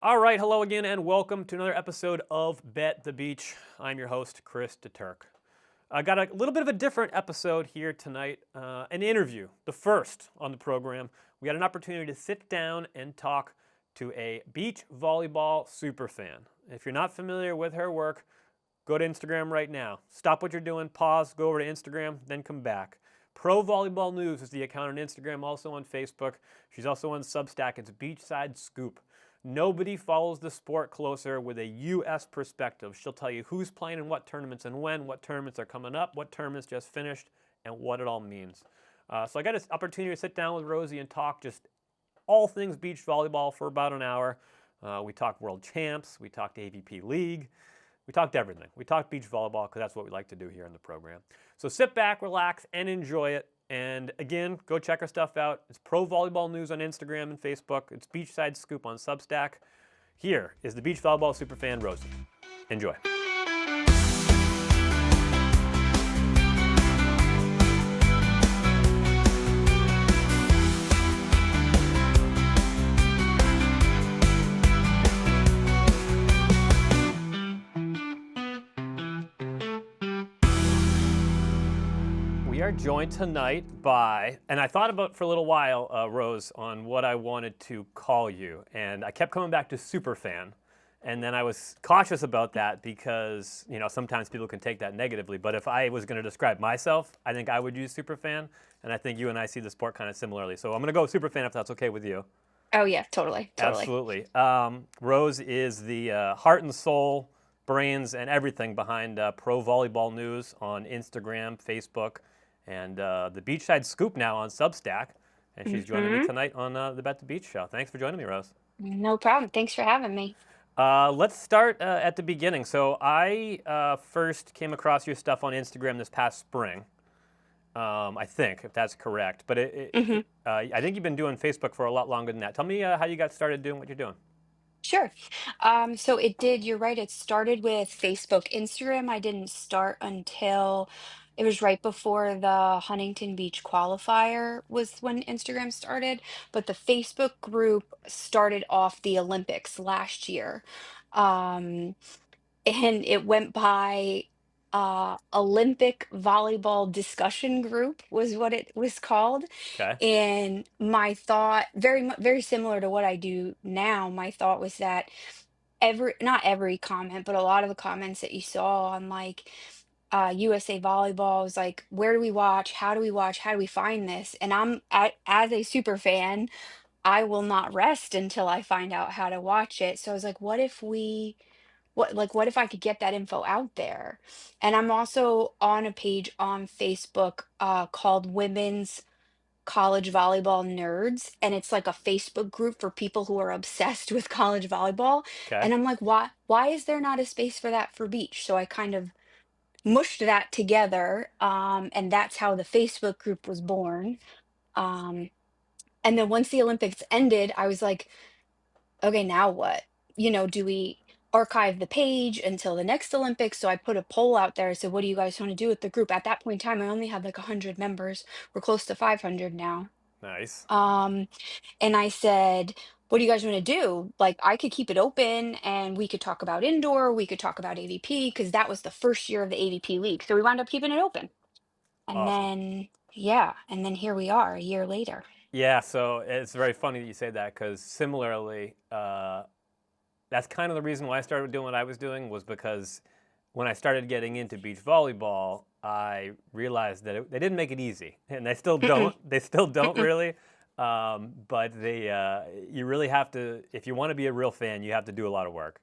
All right, hello again, and welcome to another episode of Bet the Beach. I'm your host, Chris DeTurk. I got a little bit of a different episode here tonight, an interview, the first on the program. We had an opportunity to sit down and talk to a beach volleyball superfan. If you're not familiar with her work, go to Instagram right now. Stop what you're doing, pause, go over to Instagram, then come back. ProVolleyballNews is the account on Instagram, also on Facebook. She's also on Substack. It's Beachside Scoop. Nobody follows the sport closer with a U.S. perspective. She'll tell you who's playing in what tournaments and when, what tournaments are coming up, what tournaments just finished, and what it all means. So I got this opportunity to sit down with Rosie and talk just all things beach volleyball for about an hour. We talked world champs, we talked AVP League, we talked everything. We talked beach volleyball because that's what we like to do here in the program. So sit back, relax, and enjoy it. And again, go check our stuff out. It's Pro Volleyball News on Instagram and Facebook. It's Beachside Scoop on Substack. Here is the beach volleyball superfan, Rosie. Enjoy. We are joined tonight by, and I thought about for a little while, Rose, on what I wanted to call you. And I kept coming back to superfan. And then I was cautious about that because, sometimes people can take that negatively. But if I was going to describe myself, I think I would use superfan. And I think you and I see the sport kind of similarly. So I'm going to go superfan if that's okay with you. Oh yeah, totally. Absolutely. Rose is the heart and soul, brains, and everything behind Pro Volleyball News on Instagram, Facebook, and the Beachside Scoop now on Substack. And she's joining me tonight on the Bet the Beach show. Thanks for joining me, Rose. No problem. Thanks for having me. Let's start at the beginning. So I first came across your stuff on Instagram this past spring. I think, if that's correct. But I think you've been doing Facebook for a lot longer than that. Tell me how you got started doing what you're doing. Sure. So you're right, it started with Facebook. Instagram, I didn't start until it was right before the Huntington Beach qualifier was when Instagram started. But the Facebook group started off the Olympics last year. Um, and it went by Olympic Volleyball Discussion Group was what it was called. Okay. And my thought, very similar to what I do now, my thought was that not every comment, but a lot of the comments that you saw on like USA Volleyball was like, where do we watch? How do we watch? How do we find this? And as a super fan, I will not rest until I find out how to watch it. So I was like, what if I could get that info out there? And I'm also on a page on Facebook called Women's College Volleyball Nerds, and it's like a Facebook group for people who are obsessed with college volleyball. Okay. And I'm like, why is there not a space for that for beach? So I kind of mushed that together, and that's how the Facebook group was born. Um, and then once the Olympics ended, I was like, okay, now what? Do we archive the page until the next Olympics? So I put a poll out there. I said, what do you guys want to do with the group? At that point in time, I only had like 100 members. We're close to 500 now. Nice. Um, and I said, what do you guys want to do? Like, I could keep it open and we could talk about indoor, we could talk about AVP, because that was the first year of the AVP league. So we wound up keeping it open. And Awesome. then, yeah, and then here we are a year later. Yeah, so it's very funny that you say that because similarly, that's kind of the reason why I started doing what I was doing was because when I started getting into beach volleyball, I realized that they didn't make it easy, and they still Mm-mm, don't. They still don't mm-mm, really. But you really have to, if you want to be a real fan, you have to do a lot of work.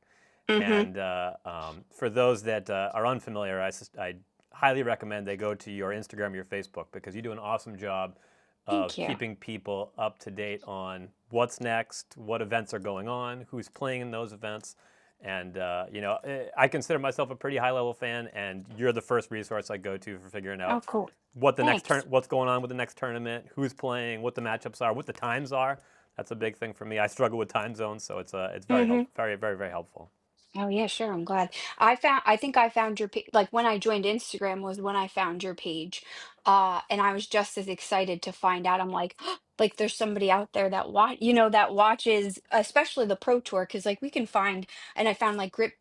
mm-hmm. And for those that are unfamiliar, I highly recommend they go to your Instagram or your Facebook because you do an awesome job of Thank you. keeping people up to date on what's next, what events are going on, who's playing in those events. And, I consider myself a pretty high level fan, and you're the first resource I go to for figuring Oh, out cool. what Thanks. what's going on with the next tournament, who's playing, what the matchups are, what the times are. That's a big thing for me. I struggle with time zones, so it's very Mm-hmm. helpful, very, very, very helpful. Oh yeah, sure. I'm glad. I think I found your page, like when I joined Instagram was when I found your page. And I was just as excited to find out. I'm like, like there's somebody out there that that watches, especially the Pro Tour, because like we can find, and I found like Grit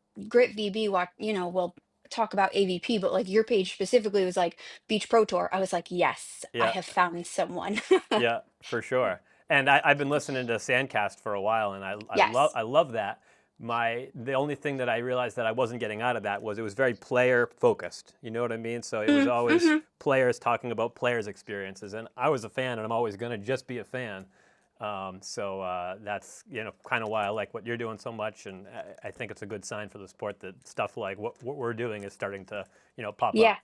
VB watch, will talk about AVP, but like your page specifically was like Beach Pro Tour. I was like, yes, I Yeah, have found someone. yeah, for sure. And I've been listening to Sandcast for a while, and Yes. I love that. The only thing that I realized that I wasn't getting out of that was it was very player focused. You know what I mean? So it was always Mm-hmm. players talking about players' experiences, and I was a fan, and I'm always going to just be a fan. That's kind of why I like what you're doing so much, and I think it's a good sign for the sport that stuff like what we're doing is starting to pop Yeah, up.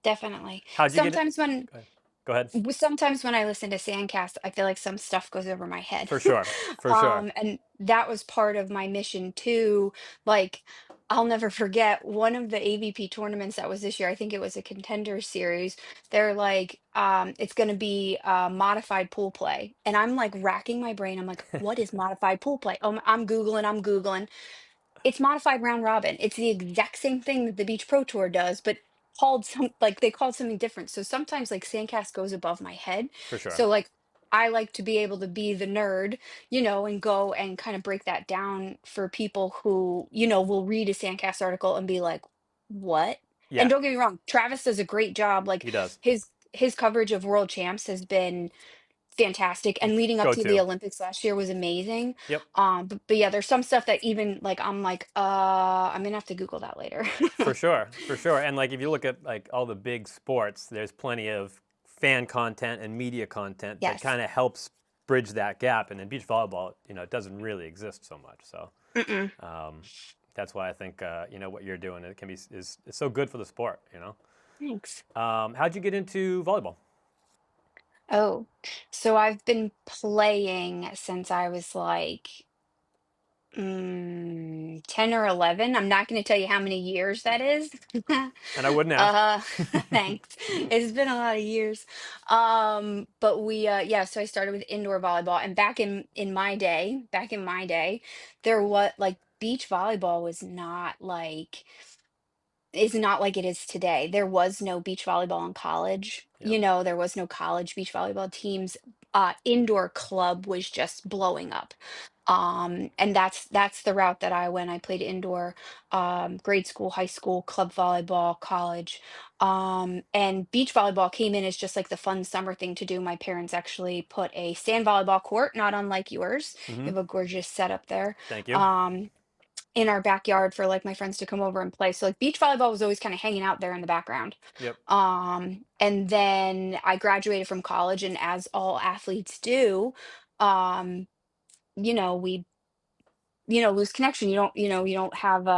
definitely. How'd you get it? Sometimes when Go ahead. Go ahead. Sometimes when I listen to Sandcast, I feel like some stuff goes over my head. For sure, for sure. And that was part of my mission too. Like, I'll never forget one of the AVP tournaments that was this year. I think it was a contender series. They're like, it's going to be modified pool play. And I'm like racking my brain. I'm like, what is modified pool play? I'm Googling, I'm Googling. It's modified round robin. It's the exact same thing that the Beach Pro Tour does, but they called something different. So sometimes like Sandcast goes above my head. For sure. So like I like to be able to be the nerd, and go and kind of break that down for people who, will read a Sandcast article and be like, what? And Yeah, don't get me wrong, Travis does a great job. Like he does. his coverage of world champs has been fantastic, and leading up Go to the to. Olympics last year was amazing. Yep, But yeah, there's some stuff that even like I'm like, I'm gonna have to Google that later. for sure, for sure. And like if you look at like all the big sports, there's plenty of fan content and media content that Yes. kind of helps bridge that gap. And in beach volleyball, it doesn't really exist so much. So Mm-mm. um, that's why I think what you're doing it can be is it's so good for the sport. Thanks. How'd you get into volleyball? Oh, so I've been playing since I was like 10 or 11. I'm not going to tell you how many years that is. And I wouldn't ask. uh, Thanks. It's been a lot of years. But yeah, so I started with indoor volleyball, and back in my day, there was like beach volleyball was not like is not like it is today. There was no beach volleyball in college. Yep. There was no college beach volleyball teams. Indoor club was just blowing up. And that's the route that I went. I played indoor, grade school, high school, club volleyball, college. And beach volleyball came in as just like the fun summer thing to do. My parents actually put a sand volleyball court, not unlike yours. Mm-hmm. You have a gorgeous setup there. Thank you. Um, in our backyard for like my friends to come over and play. So like beach volleyball was always kind of hanging out there in the background. Yep. And then I graduated from college, and as all athletes do, um, we, lose connection. You don't have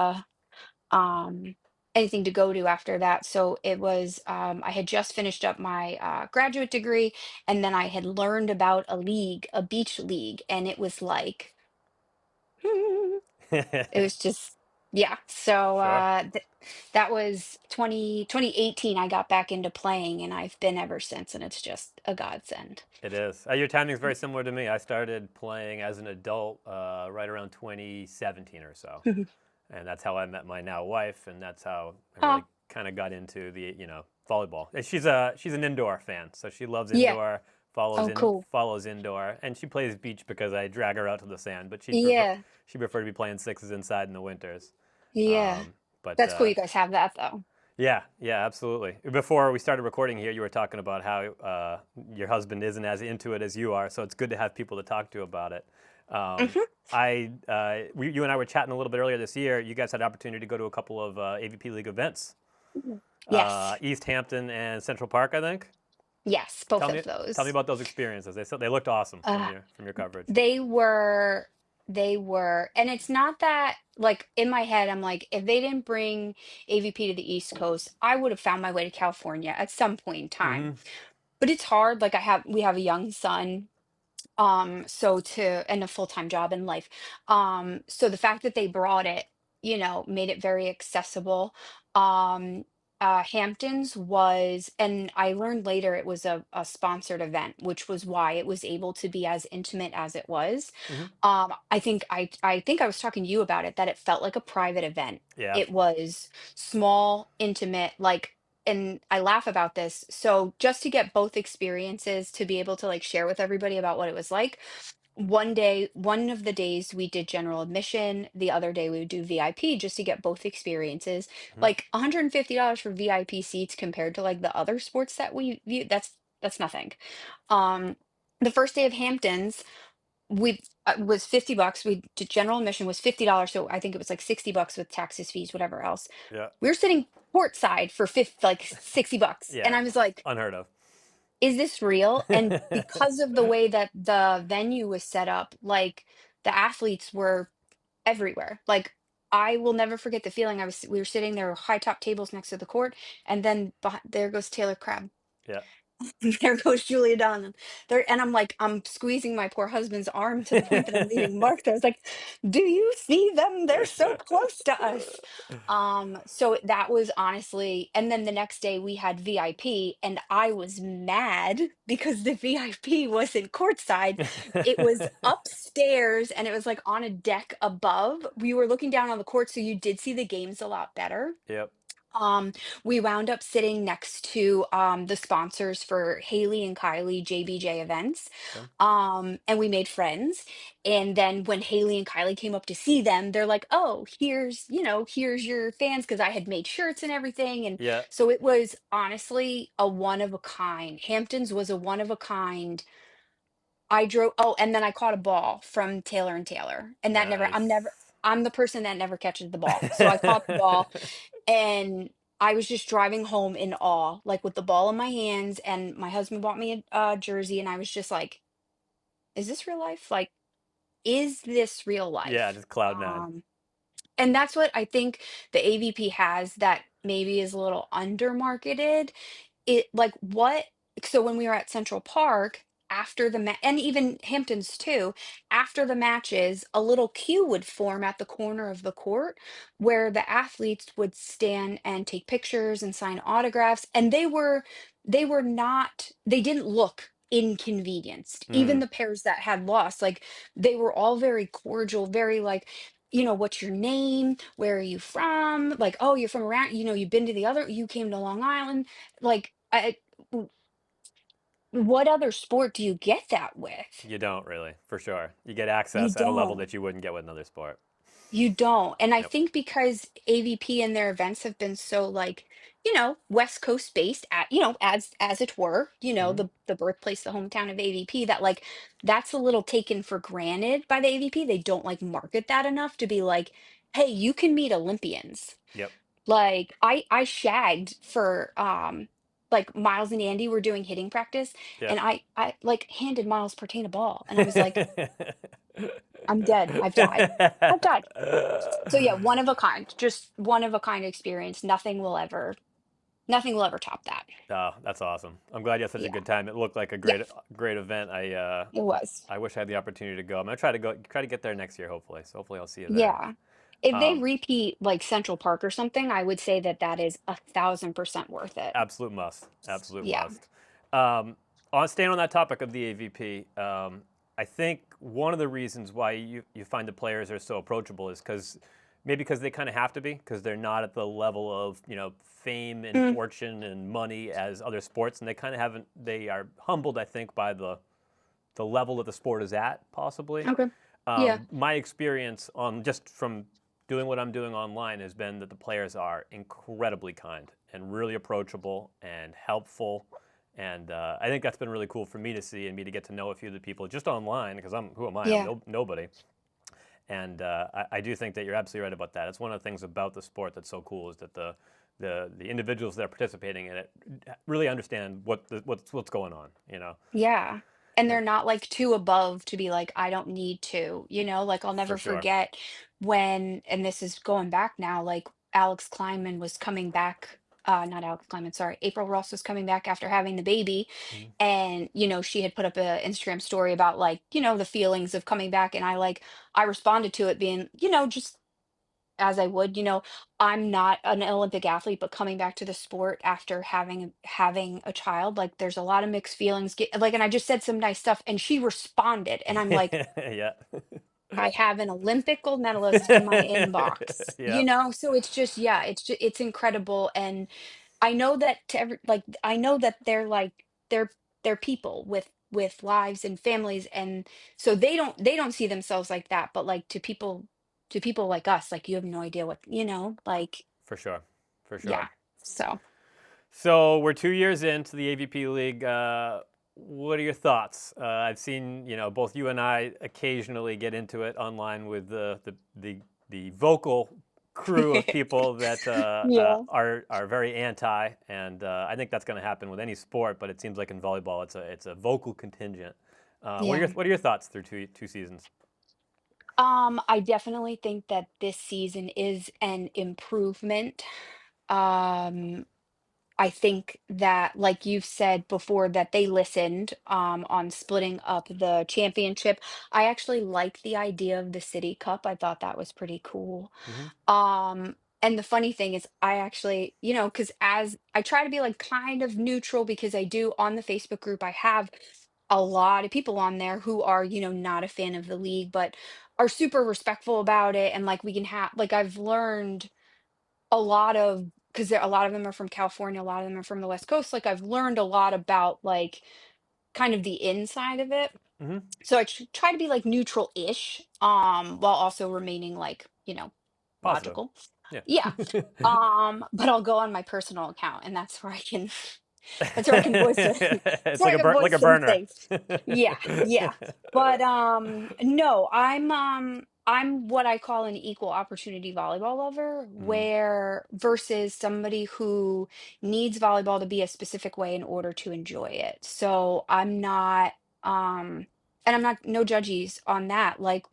um anything to go to after that. So it was I had just finished up my graduate degree, and then I had learned about a beach league, and it was like it was just, yeah. So Sure. that was 2018. I got back into playing, and I've been ever since, and it's just a godsend. It is. Your timing is very similar to me. I started playing as an adult right around 2017 or so, and that's how I met my now wife, and that's how I Oh, really kind of got into the volleyball. And she's an indoor fan, so she loves yeah. indoor, Oh, cool. follows indoor, and she plays beach because I drag her out to the sand. But Yeah. she prefer to be playing sixes inside in the winters. Yeah. Um, but That's cool. You guys have that though. yeah, yeah, absolutely. Before we started recording here, you were talking about how your husband isn't as into it as you are, so it's good to have people to talk to about it. Um, Hmm. you and I were chatting a little bit earlier this year. You guys had the opportunity to go to a couple of AVP League events, Yes. East Hampton and Central Park, I think. Yes. Tell Both me, of tell me those. about those experiences. They looked awesome Uh, from your coverage. they were, and it's not that like in my head, I'm like, if they didn't bring AVP to the East Coast, I would have found my way to California at some point in time. Hmm. But it's hard. Like we have a young son, so and a full-time job in life. So the fact that they brought it, made it very accessible. Um, Hamptons was, and I learned later it was a sponsored event, which was why it was able to be as intimate as it was. Hmm. I think I was talking to you about it, that it felt like a private event. Yeah. It was small, intimate, like, and I laugh about this. So just to get both experiences to be able to like share with everybody about what it was like, one day, one of the days we did general admission, the other day we would do VIP just to get both experiences. Hmm. Like $150 for VIP seats compared to like the other sports that we view, that's nothing. Um, the first day of Hamptons, we was $50. We did general admission was $50, so I think it was like $60 with taxes, fees, whatever else. Yeah. We were sitting courtside for 50, like $60, and Yeah. I was like, Unheard of. is this real? And because of the way that the venue was set up, like the athletes were everywhere. Like I will never forget the feeling. We were sitting there, high top tables next to the court, and then there goes Taylor Crabb. Yeah. There goes Julia Donnan. There, and I'm like, I'm squeezing my poor husband's arm to the point that I'm leaving marked. I was like, "Do you see them? They're so close to us." So that was honestly, and then the next day we had VIP, and I was mad because the VIP wasn't courtside. It was upstairs, and it was like on a deck above. We were looking down on the court, so you did see the games a lot better. Yep. Um, we wound up sitting next to the sponsors for Haley and Kylie JBJ events. Okay. And we made friends. And then when Haley and Kylie came up to see them, they're like, "Oh, here's your fans," because I had made shirts and everything. And Yeah. so it was honestly a one of a kind. Hamptons was a one of a kind. And then I caught a ball from Taylor and Taylor. And Nice. I'm the person that never catches the ball. So I caught the ball, and I was just driving home in awe, like with the ball in my hands. And my husband bought me a jersey, and I was just like, "Is this real life? Like, is this real Yeah, life?" just cloud nine. And that's what I think the AVP has that maybe is a little undermarketed. It like what So when we were at Central Park after and even Hamptons too, after the matches, a little queue would form at the corner of the court where the athletes would stand and take pictures and sign autographs, and they didn't look inconvenienced. Even Mm. the pairs that had lost, like they were all very cordial, very like, "What's your name? Where are you from? Like, oh, you're from around, you've been to you came to Long Island." Like, w- what other sport do you get that with? You don't really, for sure. You get You access at a level don't. that you wouldn't get with another sport. You don't. And I Yep. think because AVP and their events have been so like, West Coast based as it were, Hmm. the birthplace, the hometown of AVP, that like that's a little taken for granted by the AVP. They don't like market that enough to be like, "Hey, you can meet Olympians." Yep. Like I shagged for like Miles and Andy were doing hitting practice, and Yep. I like handed Miles Pertain a ball, and I was like, "I'm dead. I've died. I've died." So yeah, one of a kind, just one of a kind experience. Nothing will ever top that. Oh, that's awesome. I'm glad you had such a Yeah. good time. It looked like a Yeah, great event. it was. I wish I had the opportunity to go. I'm gonna try to get there next year, hopefully. So hopefully I'll see you there. Yeah. If they Um, repeat like Central Park or something, I would say that that is 1,000% worth it. Absolute must. Absolute Yeah. must. Um, on staying on that topic of the AVP, I think one of the reasons why you find the players are so approachable is because they kind of have to be because they're not at the level of fame and Mm, fortune and money as other sports, and they kind of haven't. They are humbled, I think, by the level that the sport is at, possibly. okay. Yeah. My experience on just from doing what I'm doing online has been that the players are incredibly kind and really approachable and helpful. And I think that's been really cool for me to see and me to get to know a few of the people just online because who am I? I'm Yeah. nobody. And I do think that you're absolutely right about that. It's one of the things about the sport that's so cool is that the individuals that are participating in it really understand what's going on. Yeah. And Yeah, they're not like too above to be like, "I don't need to," like I'll for never sure. forget when, and this is going back now, like Alex Kleinman was coming back, not Alex Kleinman, sorry, April Ross was coming back after having the baby. Mhm. And, she had put up a Instagram story about like, the feelings of coming back. And I responded to it being, just as I would. I'm not an Olympic athlete, but coming back to the sport after having a child, like there's a lot of mixed feelings. Like, and I just said some nice stuff, and she responded, and I'm like, Yeah. I have an Olympic gold medalist in my inbox. Yeah, So it's just, yeah, it's incredible. And I know that I know that they're they're people with lives and families, and so they don't see themselves like that, but like to people like us, like you have no idea what, like, for sure. For sure. yeah. So So we're 2 years into the AVP League. What are your thoughts? I've seen, both you and I occasionally get into it online with the vocal crew of people that yeah. are very anti, and I think that's going to happen with any sport. But it seems like in volleyball, it's a vocal contingent. Yeah. What are your thoughts through two seasons? I definitely think that this season is an improvement. Um, I think that, like you've said before, that they listened on splitting up the championship. I actually like the idea of the City Cup. I thought that was pretty cool. Hmm. And the funny thing is, I actually, because as I try to be like kind of neutral, because I do on the Facebook group, I have a lot of people on there who are, not a fan of the league, but are super respectful about it. And like we can have, like, I've learned a lot of, because a lot of them are from California, a lot of them are from the West Coast. Like I've learned a lot about like kind of the inside of it. Hmm. So I try to be like neutral-ish, while also remaining like, Positive. logical. Yeah. Yeah. But I'll go on my personal account, and that's where I can that's where I can voice it. That's It's where I can like voice a some burner. things. Yeah, yeah. But no, I'm what I call an equal opportunity volleyball lover, Mm, where versus somebody who needs volleyball to be a specific way in order to enjoy it. So I'm not and I'm not no judgies on that. Like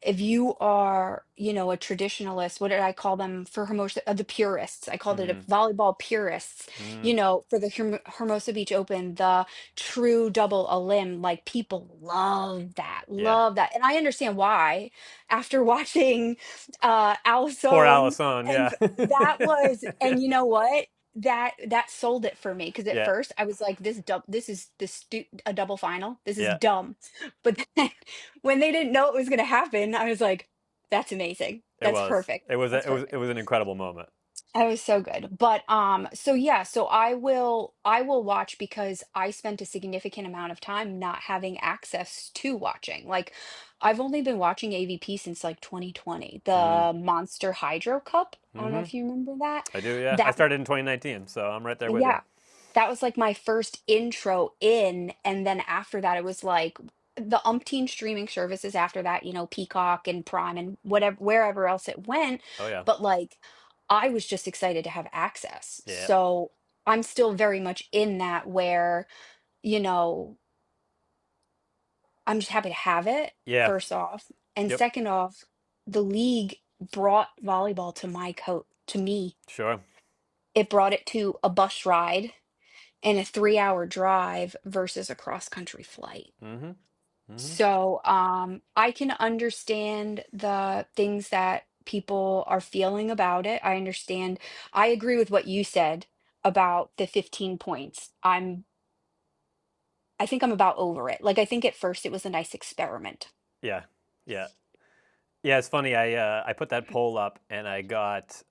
if you are, a traditionalist, what did I call them for Hermosa? The purists. I called it a mm, volleyball purists, mm. for the Hermosa Beach Open, the true double a limb. Like people Yeah. love that. And I understand why after watching Poor Alison, Alison. and Yeah. and you know what? That sold it for me, because at Yeah. first I was like, this is a double final. This is Yeah. dumb. But then when they didn't know it was gonna happen, I was like, that's amazing. It That's was. perfect. It was. That's It perfect. was an incredible moment. That was so good. But so yeah, so I will watch, because I spent a significant amount of time not having access to watching. Like I've only been watching AVP since like 2020, Mm, the Monster Hydro Cup. I don't know hmm. if you remember that. I do. Yeah. I That started in 2019, so I'm right there with you. yeah, that was like my first intro in, and then after that it was like the umpteen streaming services after that, Peacock and Prime and whatever wherever else it went. Oh yeah. But like I was just excited to have access. Yeah. So I'm still very much in that where, you know, I'm just happy to have it, Yeah. first off. And Yep. second off, the league brought volleyball to me. Sure. It brought it to a bus ride and a 3-hour drive versus a cross country flight. Mm-hmm. Mm-hmm. So, I can understand the things that people are feeling about it. I agree with what you said about the 15 points. I think I'm about over it. Like, I think at first it was a nice experiment. Yeah. Yeah. Yeah. It's funny. I put that poll up and I got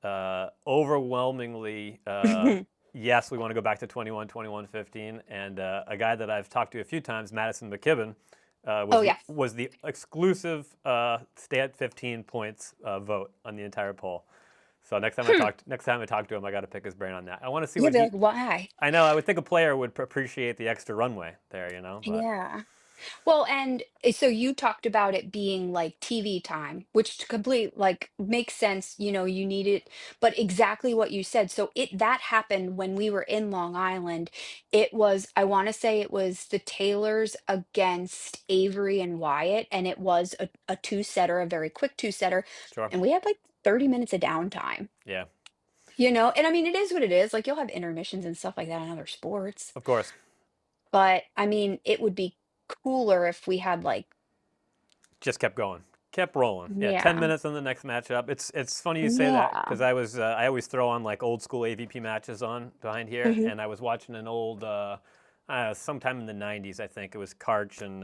overwhelmingly yes, we want to go back to 21, 21, 15. And a guy that I've talked to a few times, Madison McKibben, Oh, yeah. was the exclusive stay at 15 points vote on the entire poll. So Hmm. next time I talk to him, I got to pick his brain on that. I want to see You'd what be he. like, why? I know. I would think a player would appreciate the extra runway there, but Yeah. Well, and so you talked about it being like TV time, which to complete like makes sense, you need it, but exactly what you said. So that happened when we were in Long Island. I want to say it was the Taylors against Avery and Wyatt, and it was a two-setter, a very quick two-setter, sure. and we had like 30 minutes of downtime. Yeah, And I mean, it is what it is. Like you'll have intermissions and stuff like that in other sports. of course. But I mean, it would be cooler if we had like Just kept going. Kept rolling. Yeah, 10 Yeah. minutes in the next matchup. It's funny you say that Yeah. because I always throw on like old school AVP matches on behind here, Hmm. and I was watching an old sometime in the 90s, I think it was Karch and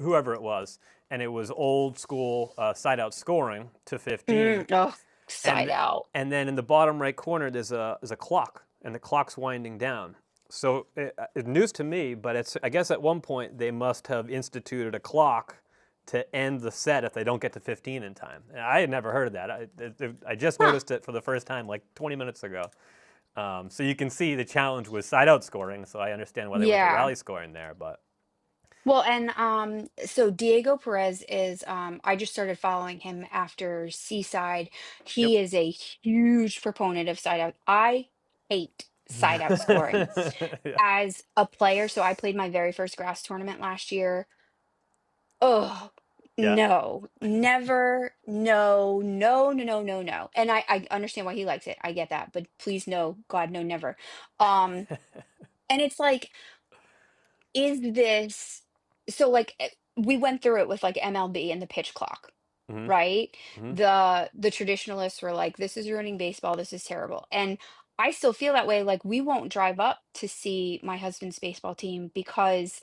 whoever it was, and it was old school side out scoring to 15, Oh, side and out. and then in the bottom right corner there's a clock, and the clock's winding down. So it's news to me, but it's I guess at one point they must have instituted a clock to end the set if they don't get to 15 in time. I had never heard of that. I just Huh. noticed it for the first time like 20 minutes ago. So you can see the challenge was side out scoring. So I understand why they went to Yeah. rally scoring there. But Well, and so Diego Perez is I just started following him after Seaside. yep. He is a huge proponent of side out. I hate side out scoring Yeah. as a player. So I played my very first grass tournament last year. Oh, Yeah. no, never, no, no, no, no, no, no. And I understand why he likes it. I get that, but please no, God, no, never. Um, and it's like, is this so like we went through it with like MLB and the pitch clock, Hmm. right? Hmm. The traditionalists were like, this is ruining baseball, this is terrible. And I still feel that way. Like we won't drive up to see my husband's baseball team because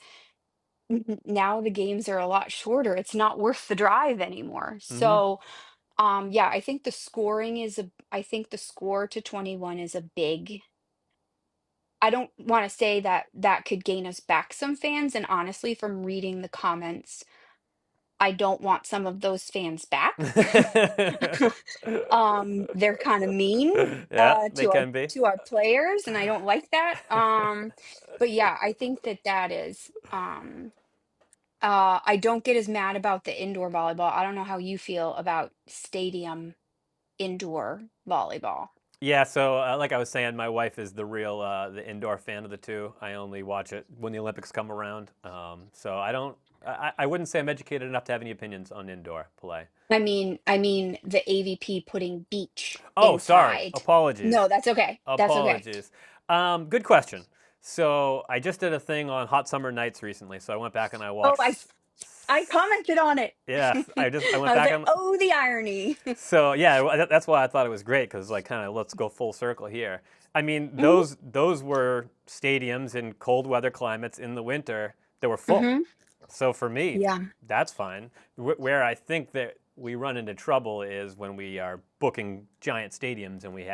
now the games are a lot shorter. It's not worth the drive anymore. Hmm. So, yeah, I think the score to 21 is a big. I don't want to say that that could gain us back some fans. And honestly, from reading the comments, I don't want some of those fans back. They're kind of mean Yeah, they can be. to our players, and I don't like that. But yeah, I think that that is. I don't get as mad about the indoor volleyball. I don't know how you feel about stadium indoor volleyball. Yeah, so like I was saying, my wife is the indoor fan of the two. I only watch it when the Olympics come around. So I wouldn't say I'm educated enough to have any opinions on indoor play. I mean the AVP putting beach Oh, sorry. inside. No, Apologies. that's okay. That's okay. Apologies. Good question. So I just did a thing on hot summer nights recently. So I went back and I Oh, watched. I commented on it. Yes, I went I was back like, and oh, the irony. so yeah, that's why I thought it was great because like kind of let's go full circle here. I mean, Hmm. those were stadiums in cold weather climates in the winter that were full. Hmm. So for me, Yeah, that's fine. Where I think that we run into trouble is when we are booking giant stadiums and we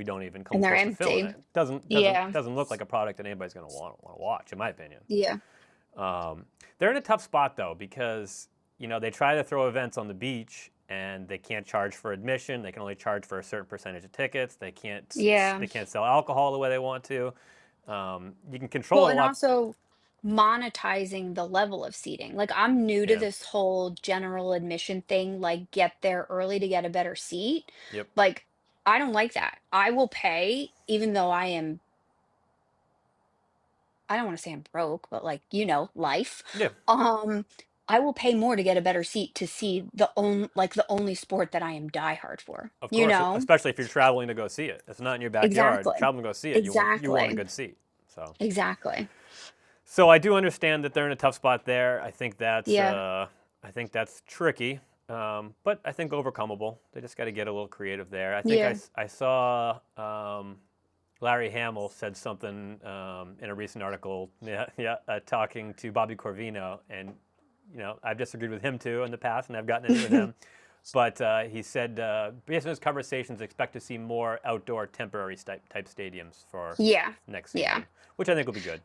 don't even come and they're close to filling empty. it. Yeah, Doesn't look like a product that anybody's going to want to watch, in my opinion. yeah, They're in a tough spot though because they try to throw events on the beach and they can't charge for admission. They can only charge for a certain percentage of tickets. yeah. They can't sell alcohol the way they want to. You can control Well, it a and lot. also monetizing the level of seating. Like I'm new to Yeah. this whole general admission thing, like get there early to get a better seat. Yep. Like I don't like that. I will pay even though I don't want to say I'm broke, but like, life. Yeah. Um, I will pay more to get a better seat to see the only sport that I am diehard for, Of you course, know? especially if you're traveling to go see it. It's not in your backyard. Exactly. Traveling to go see it, you want a Exactly. good seat. So Exactly. so I do understand that they're in a tough spot there. Yeah. I think that's tricky, but I think overcomable. They just got to get a little creative there. I think Yeah. I saw Larry Hamill said something in a recent article, yeah, yeah, talking to Bobby Corvino, and I've disagreed with him too in the past, and I've gotten into it with him. But he said, based on his conversations, expect to see more outdoor temporary type stadiums for Yeah. next Yeah. season, which I think will be good.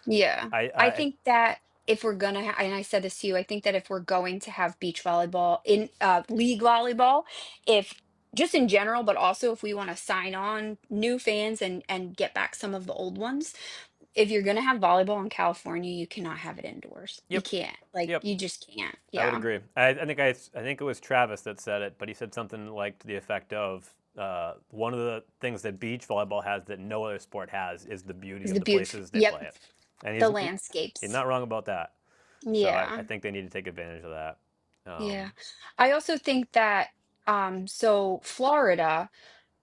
Yeah. I, I I think that if we're gonna and I said this to you, I think that if we're going to have beach volleyball in league volleyball, if just in general, but also if we want to sign on new fans and get back some of the old ones, if you're gonna have volleyball in California, you cannot have it indoors. You yep, can't. Like yep, you just can't. I would Yeah. agree. I think it was Travis that said it, but he said something like to the effect of. One of the things that beach volleyball has that no other sport has is the beauty It's of the the beauty. places they Yep. play it, and The he's landscapes. not wrong about that. So I Yeah. think they need to take advantage of that. Yeah. Um, I also think that so Florida,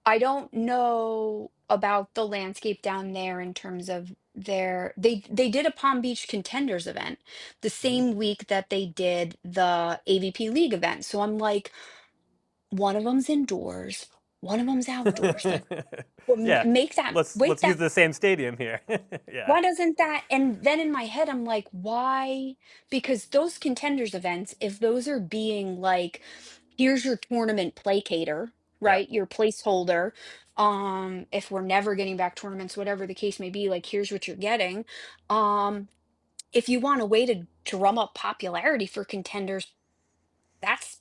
I don't know about the landscape down there in terms of they did a Palm Beach Contenders event the Mhm. same week that they did the AVP League event. So I'm like, one of them's indoors, one of them's outdoors. Like, well, Yeah, make that wait let's use that. the same stadium here. Yeah, Why doesn't that? And then in my head, I'm like, why? Because those Contenders events, if those are being like, here's your tournament placator, yeah, right? Your placeholder. If we're never getting back tournaments, whatever the case may be, like here's what you're getting. Um, if you want a way to drum up popularity for Contenders, that's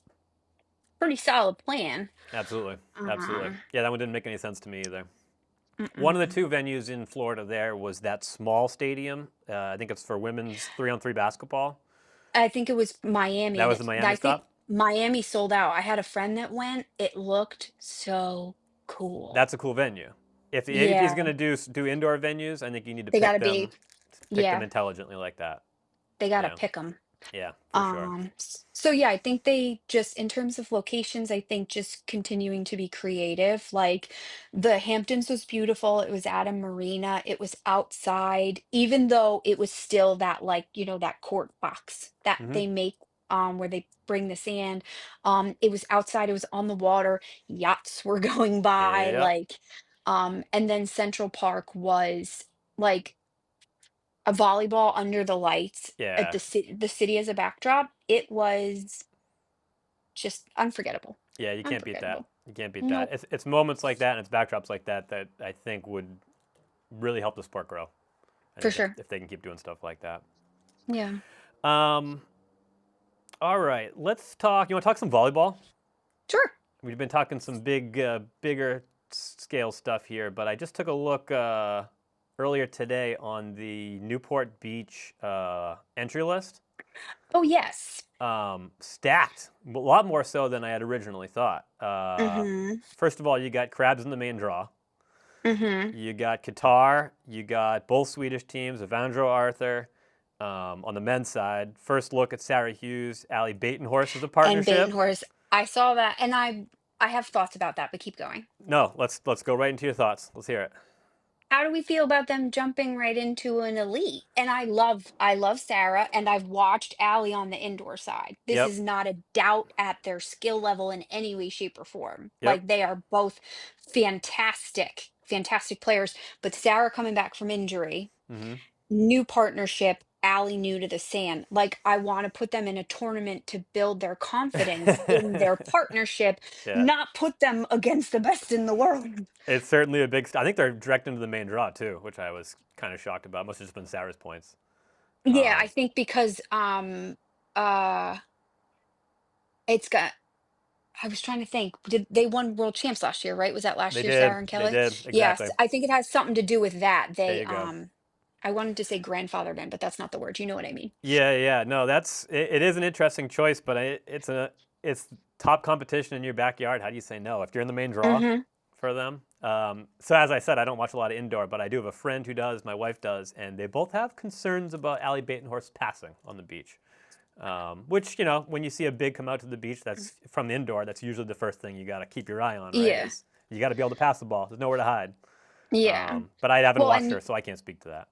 pretty solid plan. absolutely, absolutely. Um, Yeah, that one didn't make any sense to me either. One of the mm-mm. two venues in Florida there was that small stadium. I think it's for women's 3-on-3 basketball. I think it was Miami, That and was the Miami I think stop. Miami sold out. I had a friend that went. It looked so That's cool. a cool venue. If the AVP is Yeah, going to do indoor venues, I think you need to they gotta be. pick them Yeah, intelligently like that. they gotta Yeah, pick them. yeah, for sure. So yeah, I think they just, in terms of locations, I think just continuing to be creative. Like the Hamptons was beautiful. It was at a marina. It was outside, even though it was still that, like, that court box that Hmm. they make where they bring the sand. It was outside, it was on the water, yachts were going by, Yeah, like, and then Central Park was like a volleyball under the lights at yeah, the city as a backdrop. It was just unforgettable. yeah. You can't beat that. Unforgettable. You can't beat that. Nope, It's moments like that and it's backdrops like that that I think would really help the sport grow. I for think sure. if they can keep doing stuff like that. Yeah. Um, all right, let's talk. You want to talk some volleyball? Sure. We've been talking some bigger scale stuff here, but I just took a look earlier today on the Newport Beach entry list. Oh, yes. Stacked, a lot more so than I had originally thought. Mhm. First of all, you got Crabbs in the main draw. Mhm. You got Qatar. You got both Swedish teams, Evandro Arthur. On the men's side, first look at Sarah Hughes, Ali Batenhorst as a And partnership. Batenhorst. I saw that, and I have thoughts about that, but keep going. No, let's go right into your thoughts. Let's hear it. How do we feel about them jumping right into an elite? And I love Sarah, and I've watched Allie on the indoor side. This Yep, is not a doubt at their skill level in any way, shape, or form. yep. Like they are both fantastic, fantastic players. But Sarah coming back from injury, Hmm. new partnership, Allie new to the sand. Like I want to put them in a tournament to build their confidence in their partnership, Yeah, not put them against the best in the world. it's certainly a big. I think they're direct into the main draw too, which I was kind of shocked about. Must have just been Sarah's points. Yeah, I Um, think because uh it's got I was trying to think. Did they won world champs last year, right? Was that last they year, did, Sarah and they Kelly? did Yes, exactly. I think it has something to do with that. There They you go. I wanted to say grandfathered in, but that's not the word. You know what I mean? Yeah, yeah. No, it is an interesting choice, but it's top competition in your backyard. How do you say no if you're in the main draw Mm-hmm. for them? So as I said, I don't watch a lot of indoor, but I do have a friend who does. My wife does, and they both have concerns about Ali Batenhorst passing on the beach. Which when you see a big come out to the beach that's from the indoor, that's usually the first thing you got to keep your eye on, right? Yeah. Is you got to be able to pass the ball. There's nowhere to hide. Yeah. But I haven't Well, watched and her, so I can't speak to that.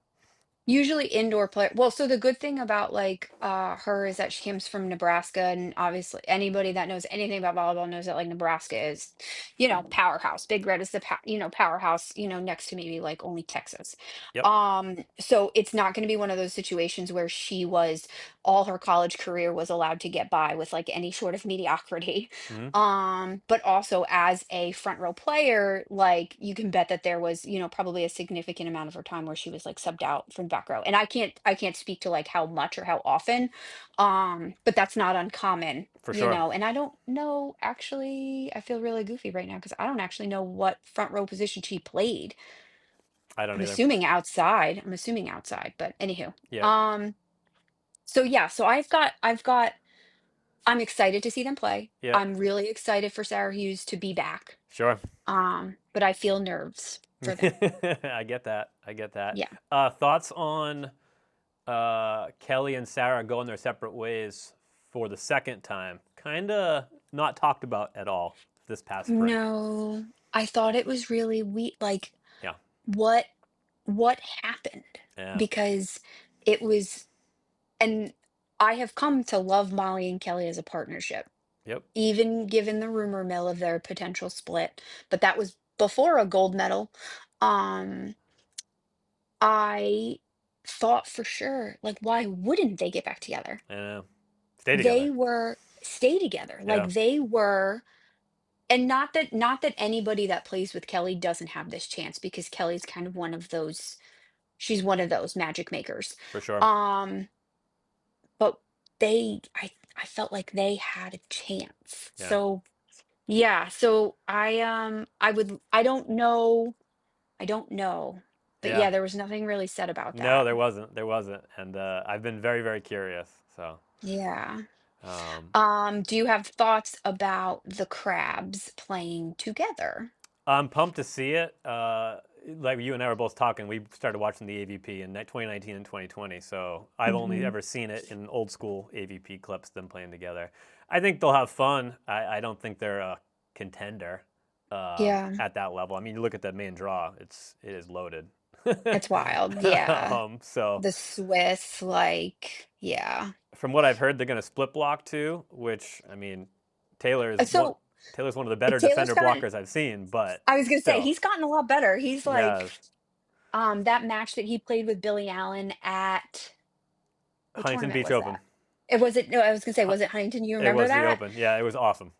usually indoor player. Well, so the good thing about like her is that she comes from Nebraska, and obviously anybody that knows anything about volleyball knows that like Nebraska is, powerhouse. Big Red is the powerhouse, next to maybe like only Texas. Yep. So it's not going to be one of those situations where she was all her college career was allowed to get by with like any sort of mediocrity. Hmm. But also as a front row player, like you can bet that there was, probably a significant amount of her time where she was like subbed out from back row. And I can't speak to like how much or how often. But that's not uncommon, For sure. and I don't know actually, I feel really goofy right now because I don't actually know what front row position she played. I don't I'm either. assuming outside. I'm assuming outside, but anywho. Yep. So yeah, so I'm excited to see them play. Yep. I'm really excited for Sarah Hughes to be back. Sure. But I feel nerves for them. I get that. I get that. Yeah. Thoughts on Kelly and Sarah going their separate ways for the second time? Kind of not talked about at all this past spring. No, I thought it was really weak. Like, Yeah. what what happened? Yeah. because it was, and I have come to love Molly and Kelly as a partnership, Yep. even given the rumor mill of their potential split. But that was before a gold medal. Um, I thought for sure, like, why wouldn't they get back together? I know. Stay They together. were stay together. Yeah. Like they were, and not that anybody that plays with Kelly doesn't have this chance because Kelly's kind of one of those, she's one of those magic makers. For sure. Um, but I felt like they had a chance. Yeah. So yeah, so I don't know. But Yeah. yeah, there was nothing really said about No, that. there wasn't. There wasn't. And I've been very, very curious. So, Yeah. um, Do you have thoughts about the crabs playing together? I'm pumped to see it. Like you and I were both talking, we started watching the AVP in 2019 and 2020. So I've only Hmm. ever seen it in old school AVP clips, them playing together. I think they'll have fun. I don't think they're a contender Yeah, at that level. I mean, you look at the main draw; it is loaded. it's wild. Yeah. So The Swiss, like, yeah. from what I've heard, they're going to split block too, which I mean, Taylor is one. So Taylor's one of the better Taylor's defender gotten, blockers I've seen, but I was gonna say, still, he's gotten a lot better. He's like, yes. that match that he played with Billy Allen at, what Huntington tournament Beach was Open. that? It was it, no, I was gonna say, was it Huntington? You It remember was the that? Open. Yeah, it was awesome.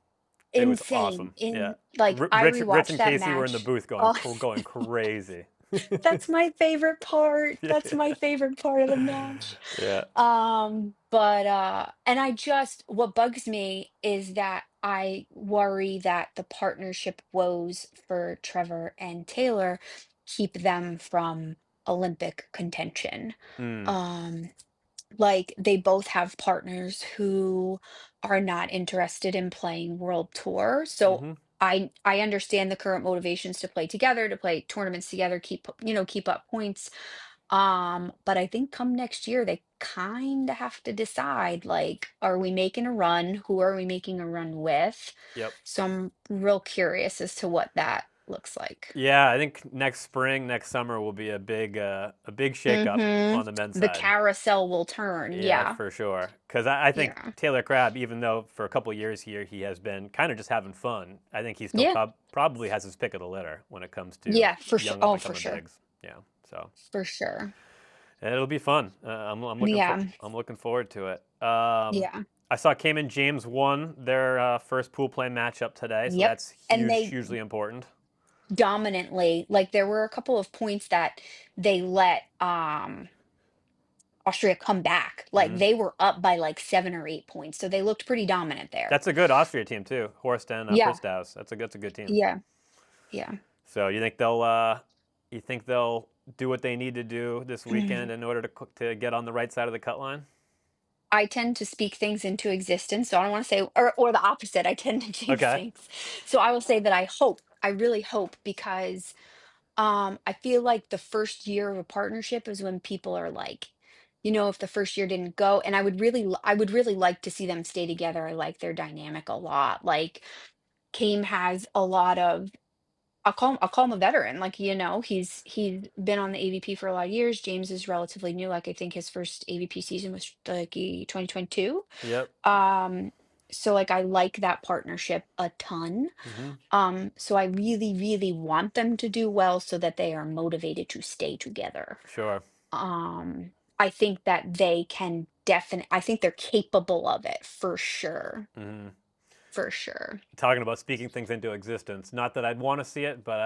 It was Insane. awesome. Yeah, I Rich rewatched and that Casey were in the match. booth Oh, going crazy. that's my favorite part. Yeah, That's my favorite part of the match. yeah. But and I just, what bugs me is that I worry that the partnership woes for Trevor and Taylor keep them from Olympic contention. Mm. Um, like they both have partners who are not interested in playing world tour. So Mm-hmm. I understand the current motivations to play together, to play tournaments together, keep up points. But I think come next year they kind of have to decide, like, are we making a run? Who are we making a run with? Yep. So I'm real curious as to what that looks like. Yeah, I think next spring, next summer will be a big shakeup on the men's The side. carousel will turn. Yeah, Yeah. for sure. Because I think Yeah. Taylor Crabb, even though for a couple of years here he has been kind of just having fun, I think he still Yeah. probably has his pick of the litter when it comes to Yeah, for sure. young up Oh, and for coming sure. bigs. Yeah, so For sure. it'll be fun. Yeah. I'm looking forward to it. Yeah. I saw Cayman James won their first pool play matchup today, so Yep. that's And huge, they hugely important. dominantly, like there were a couple of points that they let Austria come back. Like Hmm. they were up by like 7 or 8 points. So they looked pretty dominant there. That's a good Austria team too. Horst and Yeah. Pristaus. That's a good team. Yeah. Yeah. So you think they'll do what they need to do this weekend in order to get on the right side of the cut line? I tend to speak things into existence. So I don't want to say, or the opposite. I tend to jinx Okay. things. So I will say that I really hope, because I feel like the first year of a partnership is when people are like, if the first year didn't go, and I would really like to see them stay together. I like their dynamic a lot. Like Kame has a lot of, I'll call him a veteran. Like, he's been on the AVP for a lot of years. James is relatively new. Like I think his first AVP season was like 2022. Yep. Um, so like I like that partnership a ton. Hmm. So I really, really want them to do well so that they are motivated to stay together. Sure. I think that they can I think they're capable of it for sure. Hmm. For sure. Talking about speaking things into existence. Not that I'd want to see it, but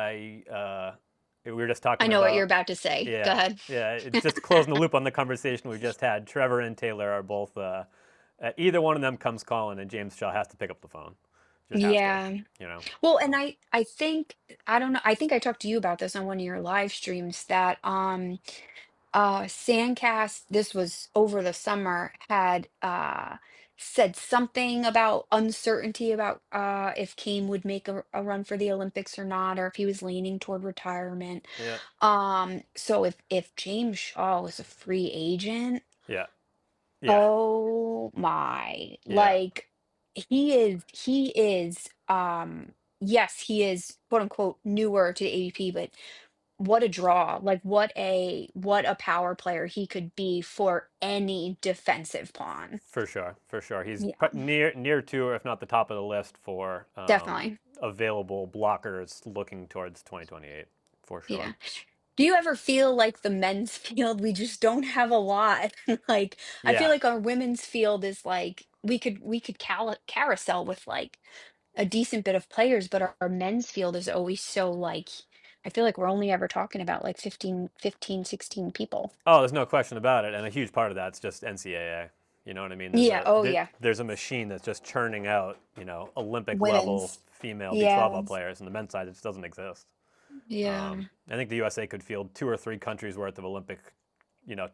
we were just I talking know what you're about. about to say. Go Yeah, ahead. yeah. Just closing the loop on the conversation we just had. Trevor and Taylor are both. Either one of them comes calling, and James Shaw has to pick up the phone. Just has to. Yeah. You know. Well, and I think, I don't know, I think I talked to you about this on one of your live streams that Sandcast, this was over the summer, had said something about uncertainty about if Kane would make a run for the Olympics or not, or if he was leaning toward retirement. Yeah. So if James Shaw was a free agent, Yeah. Yeah. oh my, Yeah. like he is yes, he is quote unquote newer to the AVP, but what a draw. Like what a power player he could be for any defensive pawn. For sure, for sure. He's Yeah, near to, or if not the top of the list for definitely. available blockers looking towards 2028, for sure. Yeah. Do you ever feel like the men's field, we just don't have a lot? Like, I feel Yeah. like our women's field is like we could carousel with like a decent bit of players, but our men's field is always so like I feel like we're only ever talking about like 16 people. Oh, there's no question about it, and a huge part of that's just NCAA. You know what I mean? Yeah, oh yeah. There's a machine that's just churning out, Olympic level Women's. female beach volleyball Yes. players, and the men's side it just doesn't exist. Yeah, I think the USA could field 2 or 3 countries worth of Olympic,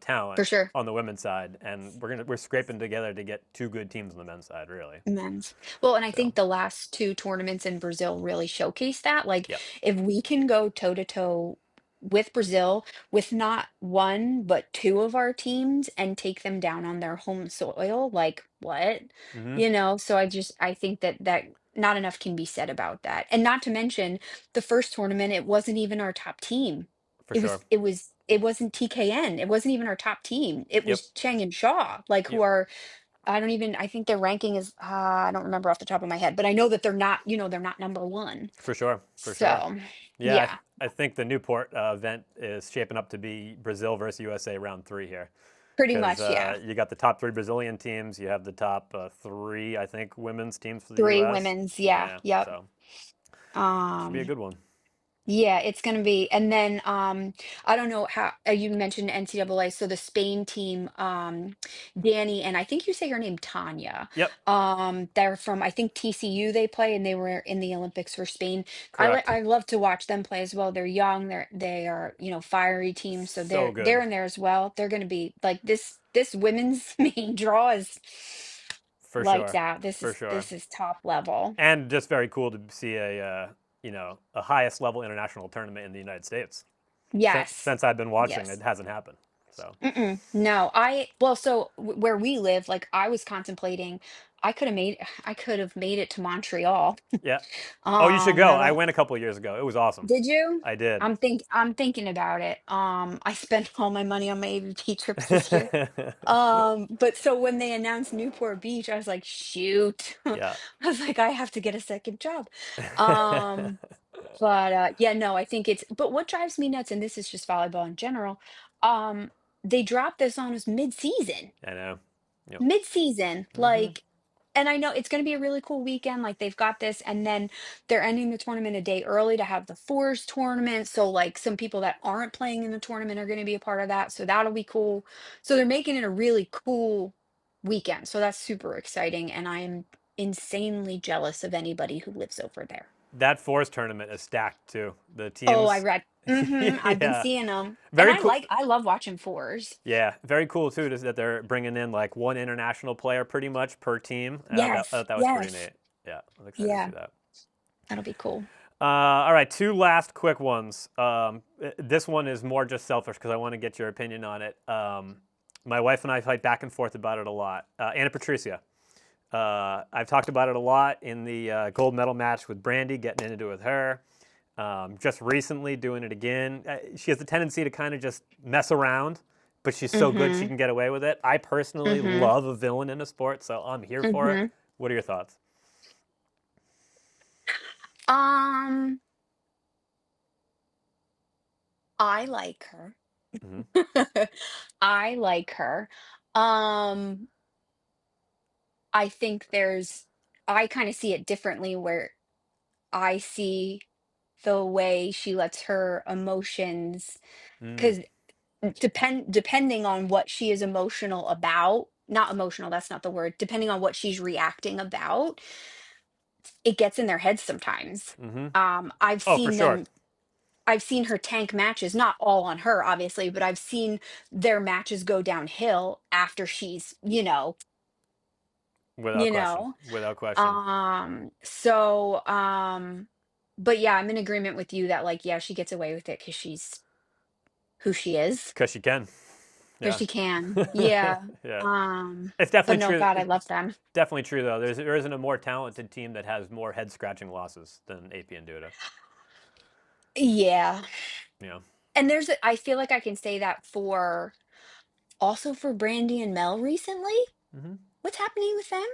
talent for sure. on the women's side, and we're scraping together to get 2 good teams on the men's side, really. Men's. Well, and I So, think the last two tournaments in Brazil really showcase that. Like, yep. if we can go toe to toe with Brazil, with not one, but two of our teams and take them down on their home soil, like, what? Hmm. So I think that not enough can be said about that. And not to mention the first tournament, it wasn't even our top team. For sure. It wasn't TKN. It wasn't even our top team. It Yep. was Chang and Shaw, like who Yep. are I think their ranking is, I don't remember off the top of my head, but I know that they're not number one. For sure. For sure. So, Yeah, yeah, I think the Newport event is shaping up to be Brazil versus USA round 3 here, pretty because much, yeah. you got the top 3 Brazilian teams, you have the top 3, I think, women's teams for the Three U.S. women's, yeah, Yeah, yep. so should be a Um, good one. Yeah, it's gonna be, and then I don't know how you mentioned NCAA. So the Spain team, Danny, and I think you say her name Tanya. Yep, They're from I think TCU they play, and they were in the Olympics for Spain. correct. I love to watch them play as well. They're young, they are fiery teams, so So they're good, in there as well. They're gonna be like this women's main draw is for lights sure, out. for sure. This is top level. And just very cool to see a highest level international tournament in the United States. Yes. Since I've been watching, Yes. it hasn't happened. So, No, well, so where we live, like I was contemplating, I could have made it to Montreal. yeah. Oh, you should go. I I don't, went a couple years ago. It was awesome. did you? I did. I'm thinking about it. I spent all my money on my AVP trips this year. But so when they announced Newport Beach, I was like, shoot. I Yeah. was like, I have to get a second job. Um, but yeah, no, I think but what drives me nuts, and this is just volleyball in general, they dropped this on us mid-season. I know. Yep. Mid-season, Hmm. like, and I know it's going to be a really cool weekend. Like they've got this, and then they're ending the tournament a day early to have the fours tournament. So like some people that aren't playing in the tournament are going to be a part of that. So that'll be cool. So they're making it a really cool weekend. So that's super exciting, and I'm insanely jealous of anybody who lives over there. That fours tournament is stacked too. The Oh, I teams. read. I've been Yeah. seeing them, and Very cool. I love watching fours. Yeah, very cool too. Is that they're bringing in like one international player pretty much per team. I Yes, thought that was pretty yes, neat. Yeah, I was excited to see yeah, that. that'll be cool. All right, 2 last quick ones. This one is more just selfish because I want to get your opinion on it. My wife and I fight back and forth about it a lot. Anna Patricia. I've talked about it a lot in the gold medal match with Brandy, getting into it with her. Just recently doing it again. She has a tendency to kind of just mess around, but she's so good she Mhm, can get away with it. I personally mhm, love a villain in a sport, so I'm here for it. mhm. What are your thoughts? Um, I like her. Hmm. I like her. Um, I think I kind of see it differently where I see the way she lets her emotions, Mm, because depending on what she is emotional about, not emotional, that's not the word, depending on what she's reacting about, it gets in their heads sometimes. hmm. I've Oh, for seen sure. them I've seen her tank matches, not all on her, obviously, but I've seen their matches go downhill after she's, Without you question. know. Without question. So, but yeah, I'm in agreement with you that like, yeah, she gets away with it because she's who she is, Because she can. because Yeah. she can. Yeah. Yeah. Um, It's but definitely no, true. God, I It's love them. definitely true, though. There isn't a more talented team that has more head scratching losses than AP and Duda. Yeah. Yeah. And I feel like I can say that also for Brandy and Mel recently. Hmm. What's happening with them?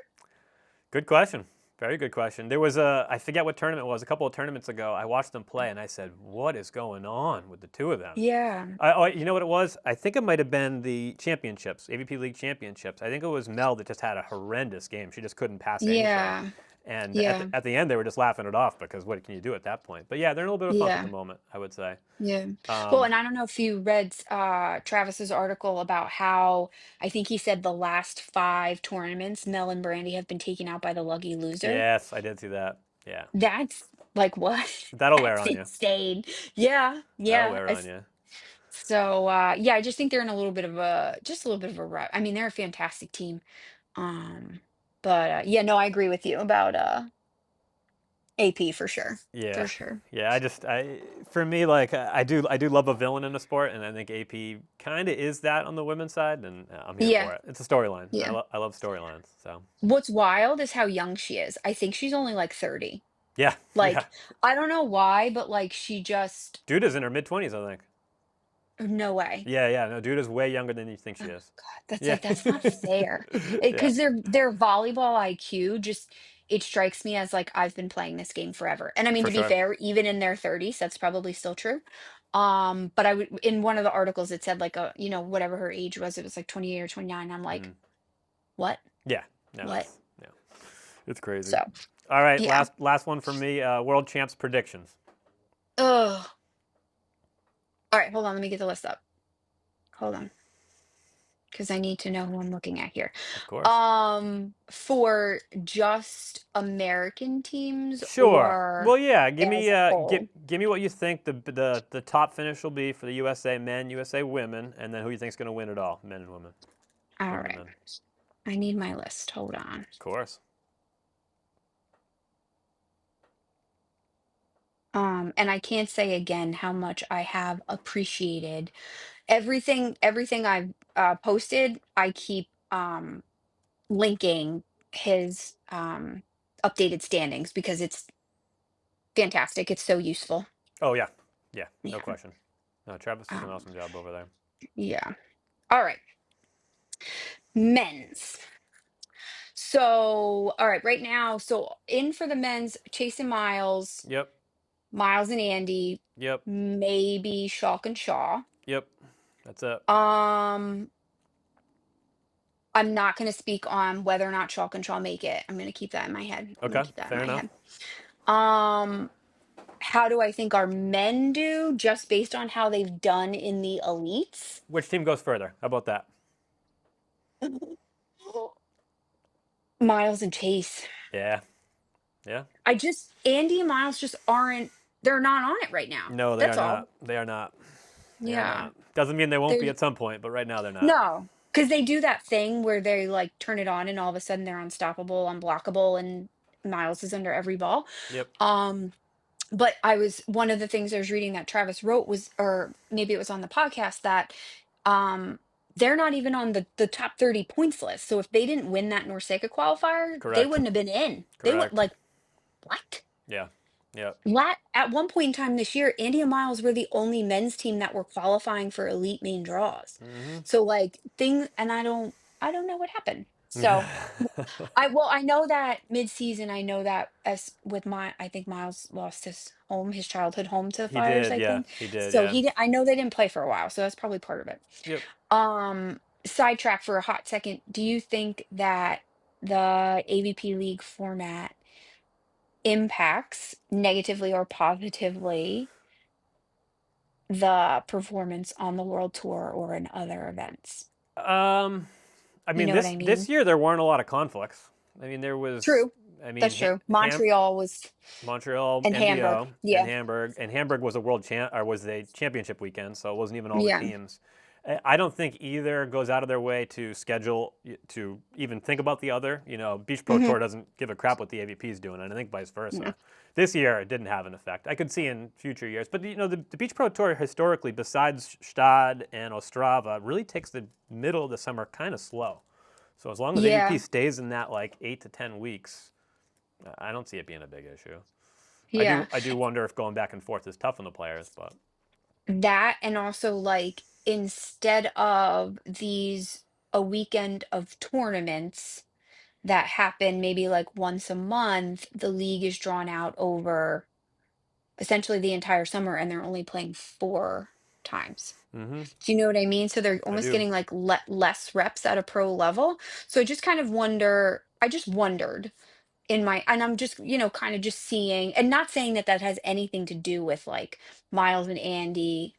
Good question. Very good question. There was I forget what tournament it was, a couple of tournaments ago. I watched them play and I said, what is going on with the two of them? Yeah. You know what it was? I think it might have been the championships, AVP League championships. I think it was Mel that just had a horrendous game. She just couldn't pass anything. Yeah. And Yeah. at the end, they were just laughing it off because what can you do at that point? But yeah, they're in a little bit of funk at the Yeah. moment, I would say. Yeah. Well, Um, and I don't know if you read Travis's article about how I think he said the last 5 tournaments, Mel and Brandy have been taken out by the lucky loser. yes, I did see that. Yeah, That's like what? that'll wear That's on you. insane. Yeah, That'll yeah. wear on you. So yeah, I just think they're in a little bit of a rut. I mean, they're a fantastic team. Um, but yeah, no, I agree with you about AP for sure. Yeah, For sure. yeah. For me, like I do love a villain in a sport, and I think AP kind of is that on the women's side, and I'm here Yeah, for it. It's a storyline. yeah. I love storylines. So What's wild is how young she is. I think she's only like 30. yeah, yeah. Like, I don't know why, but like she just Duda's in her mid-20s, I think. no way. Yeah, yeah. No, Duda's way younger than you think she Oh is. God, that's Yeah, like that's not fair. yeah, Because their volleyball IQ just it strikes me as like I've been playing this game forever. And I mean for to be sure. fair, even in their 30s, that's probably still true. But I would in one of the articles it said like whatever her age was, it was like 28 or 29. I'm like, Mm. what? Yeah, no, What? yeah, it's crazy. So All right, yeah. last one from me. World champs predictions. Ugh. All right, hold on, let me get the list up. Hold on. Because I need to know who I'm looking at here. Of course. For just American teams Sure. or Well, yeah. as a whole? Give me what you think the top finish will be for the USA men, USA women, and then who you think is going to win it all, men and women, All women and right. men. I need my list. Hold on. Of course. And I can't say again how much I have appreciated everything I've posted. I keep linking his updated standings because it's fantastic. It's so useful. Oh yeah, yeah. No Yeah. question. No, Travis does an Um, awesome job over there. yeah. All right. Men's. So, all right, right now, so in for the men's, Chase and Miles, Yep. Miles and Andy, Yep. maybe Chalk and Shaw. Yep. That's it. Um, I'm not going to speak on whether or not Chalk and Shaw make it. I'm going to keep that in my head. I'm going Okay. to keep that in Fair my enough. head. Um, how do I think our men do just based on how they've done in the elites? Which team goes further? How about that? Miles and Chase. Yeah. Yeah. Andy and Miles just they're not on it right now. No, they are That's all. not. They are not. They are Yeah. not. Doesn't mean they won't be There's at some point, but right now they're not. No, because they do that thing where they like turn it on and all of a sudden they're unstoppable, unblockable, and Miles is under every ball. Yep. Um, but one of the things I was reading that Travis wrote was, or maybe it was on the podcast that um they're not even on the top 30 points list. So if they didn't win that Norseka qualifier, they Correct. wouldn't have been in. They would Correct. like what? Yeah. Yep. At one point in time this year, Andy and Miles were the only men's team that were qualifying for elite main draws. Mm-hmm. So like and I don't know what happened. So I know that mid-season, I know that as with I think Miles lost his childhood home to the He fires, did, I yeah. think. He did, So yeah. I know they didn't play for a while, so that's probably part of it. Yep. Sidetrack for a hot second. Do you think that the AVP League format impacts negatively or positively the performance on the world tour or in other events? Um, I You mean know what I this mean? year there weren't a lot of conflicts. I mean there was. True. I mean That's true. Montreal was Montreal, and Hamburg. MBO, Yeah. And Hamburg was a was a championship weekend, so it wasn't even all the Yeah. teams. I don't think either goes out of their way to schedule to even think about the other. You know, Beach Pro Hmm. Tour doesn't give a crap what the AVP is doing, and I think vice Yeah. versa. This year it didn't have an effect. I could see in future years, but you know, the Beach Pro Tour historically, besides Stade and Ostrava, really takes the middle of the summer kind of slow. So as long as AVP Yeah. stays in that like 8 to 10 weeks, I don't see it being a big issue. Yeah. I do wonder if going back and forth is tough on the players, but That and also, like, instead of a weekend of tournaments that happen maybe, like, once a month, the league is drawn out over essentially the entire summer, and they're only playing 4 times. Mm-hmm. Do you know what I mean? So they're I almost do. getting, like, less reps at a pro level. So I just wondered in my and I'm just, kind of just seeing and not saying that that has anything to do with, like, Miles and Andy,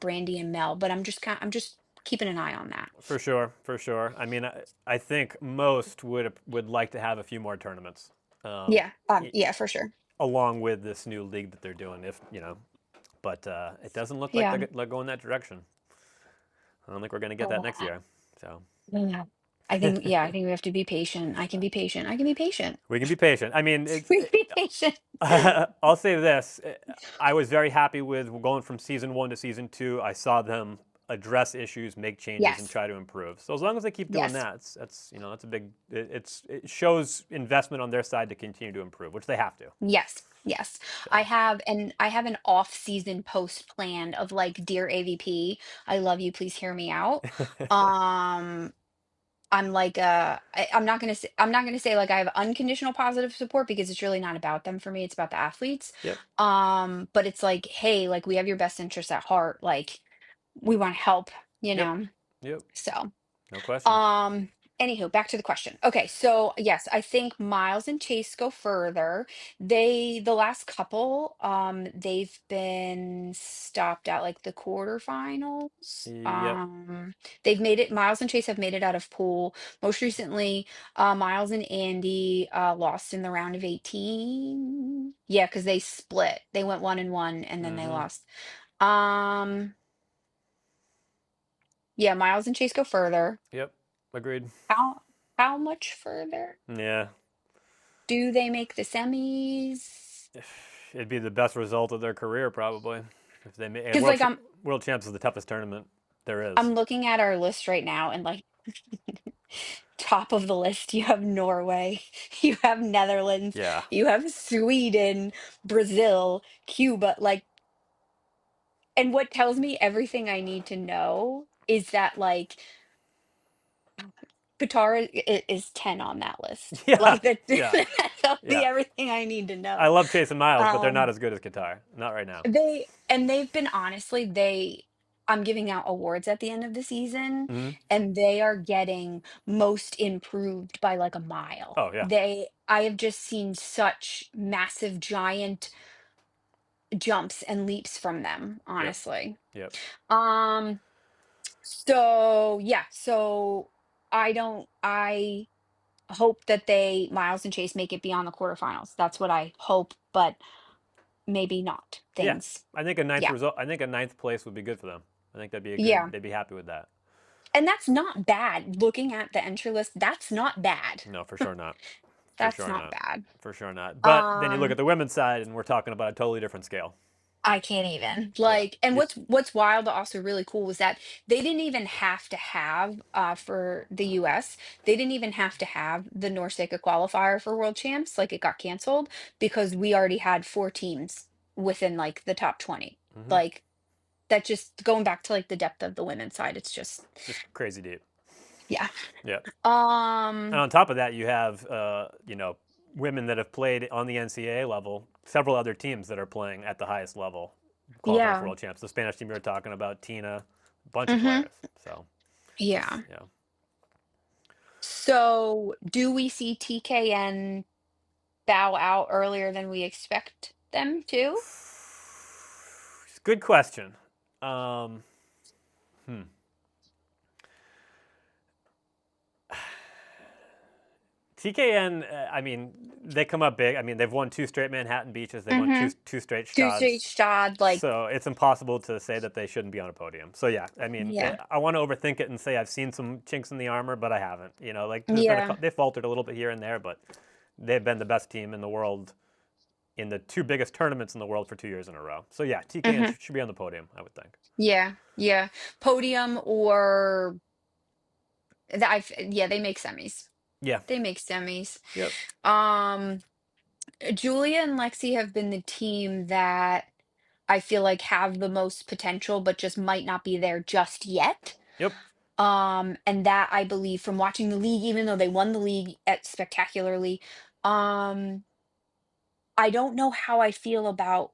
Brandy and Mel, but I'm just keeping an eye on that. For sure, for sure. I mean, I think most would like to have a few more tournaments, um, Yeah, y- yeah, for sure. along with this new league that they're doing. If but it doesn't look like Yeah. they're going that direction. I don't think we're going to get that Oh, next year. So yeah. I think we have to be patient. I can be patient. I can be patient. we can be patient. I mean, We can be patient. I'll say this: I was very happy with going from season one to season two. I saw them address issues, make changes, and Yes. try to improve. So as long as they keep doing Yes. that, that's a big. It shows investment on their side to continue to improve, which they have to. Yes. Yes. So I have an off-season post plan of, like, dear AVP, I love you, please hear me out. Um I'm like, I'm not gonna say, like, I have unconditional positive support because it's really not about them for me, it's about the athletes. yep, But it's like, "Hey, like, we have your best interests at heart, like, we wanna help," you yep, know? yep. So, No question. um, anywho, back to the question. Okay, so, yes, I think Miles and Chase go further. The last couple, they've been stopped at, like, the quarterfinals. Yep. They've made it Miles and Chase have made it out of pool. Most recently, Miles and Andy, lost in the round of 18. Yeah, because they split. They went 1 and 1, and then they Mm-hmm. lost. Um, yeah, Miles and Chase go further. Yep. Agreed. How much further? Yeah. Do they make the semis? It'd be the best result of their career probably if they made. And Because, like, World Champs is the toughest tournament there is. I'm looking at our list right now, and, like, top of the list, you have Norway, you have Netherlands, Yeah. you have Sweden, Brazil, Cuba, like, and what tells me everything I need to know is that, like, Qatar is 10 on that list. Yeah. Like, that Yeah. that tells me Yeah. everything I need to I know. love Chase and Miles, but they're not Um as good as Qatar. Not right now. They've been honestly, I'm giving out awards at the end of the season, Hmm. and they are getting most improved by, like, a mile. Oh yeah. I have just seen such massive, giant jumps and leaps from them, Yep. honestly. Yep. Um, so yeah, so I hope that Miles and Chase make it beyond the quarterfinals. That's what I hope, but maybe not. Yeah. Things, I think a ninth yeah. result. I think a ninth place would be good for them. I think that'd be a good. Yeah. They'd be happy with that. And that's not bad. Looking at the entry list, that's not bad. No, for sure not. For That's sure not not. bad. For sure not. But then you look at Um, the women's side, and we're talking about a totally different scale. I can't even. Yeah. Like, and You, what's wild, but also really cool, was that they didn't even have to have for the US, they didn't even have to have the NORCECA qualifier for World Champs. Like, it got canceled because we already had 4 teams within, like, the top 20. hmm Like, that just going back to, like, the depth of the women's side, it's just, Just crazy deep. yeah. Yeah. And Um, on top of that, you have women that have played on the NCAA level, several other teams that are playing at the highest level, qualifying for yeah. world champs. The Spanish team you were talking about, Tina, a bunch of Hmm. players. So Yeah. it's So, do we see TKN bow out earlier than we expect them to? good question. Um, hmm. TKN, I mean, they come up big. I mean, they've won two straight Manhattan Beaches. They've won Mm-hmm. two straight Tuesday Stads. shot, like, So it's impossible to say that they shouldn't be on a podium. So yeah, I mean, yeah. I want to overthink it and say I've seen some chinks in the armor, but I haven't. Like there's been Yeah. they faltered a little bit here and there, but they've been the best team in the world in the two biggest tournaments in the world for 2 years in a row. So yeah, TKN Mm-hmm. should be on the podium, I would think. Yeah. Yeah. Podium or yeah, they make semis. Yeah. They make semis. Yep. Um, Julia and Lexi have been the team that I feel like have the most potential, but just might not be there just yet. Yep. And that I believe from watching the league, even though they won the league at spectacularly, um, I don't know how I feel about,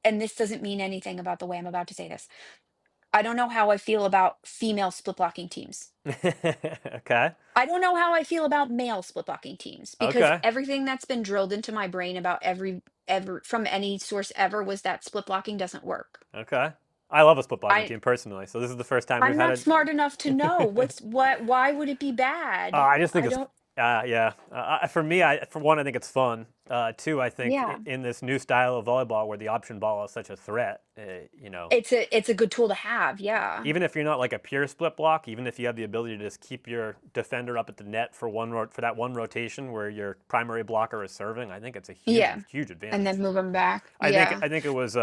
and this doesn't mean anything about the way I'm about to say this. I don't know how I feel about female split blocking teams. Okay. I don't know how I feel about male split blocking teams because Okay. everything that's been drilled into my brain about ever from any source ever was that split blocking doesn't work. Okay. I love a split blocking I team personally, so this is the first time we've I'm had not a. smart enough to know why would it be bad? I just think I it's, don't yeah. For me, for one, I think it's fun. Two, I think yeah. in this new style of volleyball where the option ball is such a threat, you know, It's a good tool to have, yeah. even if you're not like a pure split block, even if you have the ability to just keep your defender up at the net for for that one rotation where your primary blocker is serving, I think it's a huge, Yeah. huge And then advantage. move them back. I think Yeah. I think it was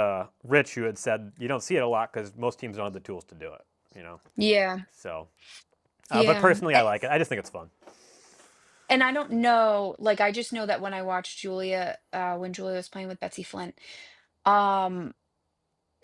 Rich who had said you don't see it a lot because most teams don't have the tools to do it. You know, Yeah. so. But Yeah. personally, I like it. I just think it's fun. And I don't know, like I just know that when I watched Julia, when Julia was playing with Betsy Flint, um,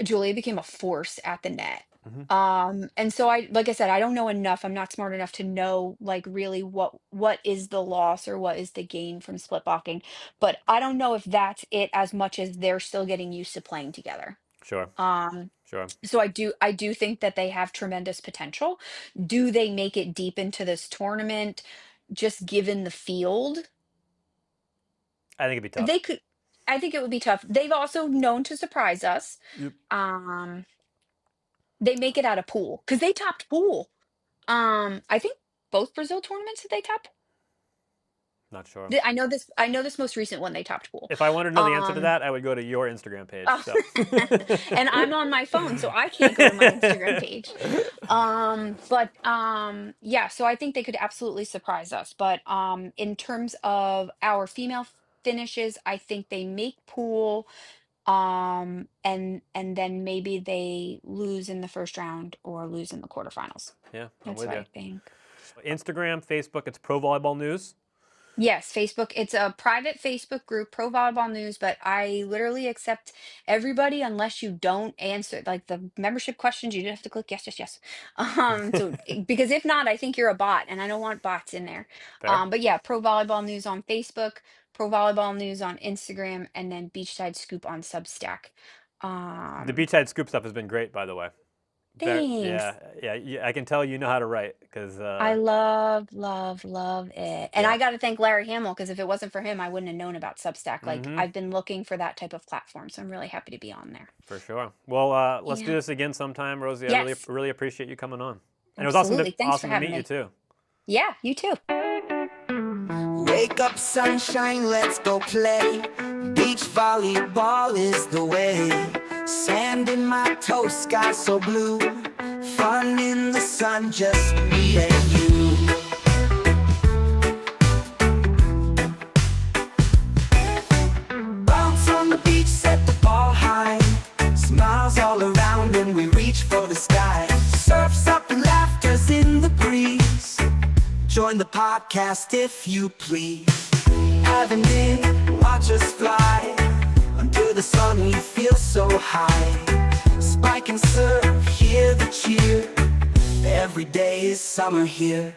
Julia became a force at the net. Hmm. And so like I said, I don't know enough. I'm not smart enough to know like really what is the loss or what is the gain from split blocking. But I don't know if that's it as much as they're still getting used to playing together. Sure, Um, sure. so I do think that they have tremendous potential. Do they make it deep into this tournament, just given the field? I think it'd be tough. They could I think it would be tough. They've also known to surprise us. Yep. Um, they make it out of pool because they topped pool. I think both Brazil tournaments did they top? Not sure. I know this most recent one they topped pool. If I wanted to know the answer to Um, that, I would go to your Instagram page. oh, So. and I'm on my phone, so I can't go to my Instagram page. But yeah, so I think they could absolutely surprise us. But in terms of our female finishes, I think they make pool. And then maybe they lose in the first round or lose in the quarterfinals. Yeah, I'm That's with what you. I think. Instagram, Facebook, it's Pro Volleyball News. Yes, Facebook. It's a private Facebook group, Pro Volleyball News, but I literally accept everybody unless you don't answer like the membership questions. You just have to click yes, yes, yes. Because if not, I think you're a bot, and I don't want bots in there. Fair. But yeah, Pro Volleyball News on Facebook, Pro Volleyball News on Instagram, and then Beachside Scoop on Substack. The Um, Beachside Scoop stuff has been great, by the way. Thanks. Yeah. I can tell you know how to write because. I love, love, love it. And Yeah. I got to thank Larry Hamill because if it wasn't for him, I wouldn't have known about Substack. Like Mm-hmm. I've been looking for that type of platform, so I'm really happy to be on there. For sure. Well, let's do Yeah. this again sometime, Rosie. I really, Yes, really appreciate you coming on, and it was absolutely. Thanks for awesome to having meet you me. too. Yeah, you too. Wake up, sunshine, let's go play. Beach volleyball is the way. Sand in my toes, sky so blue. Fun in the sun, just me and you. Bounce on the beach, set the ball high. Smiles all around and we reach for the sky. Surfs up and laughter's in the breeze. Join the podcast if you please. Having in, watch us fly. Under the sun we feel so high. Spike and surf, hear the cheer. Every day is summer here.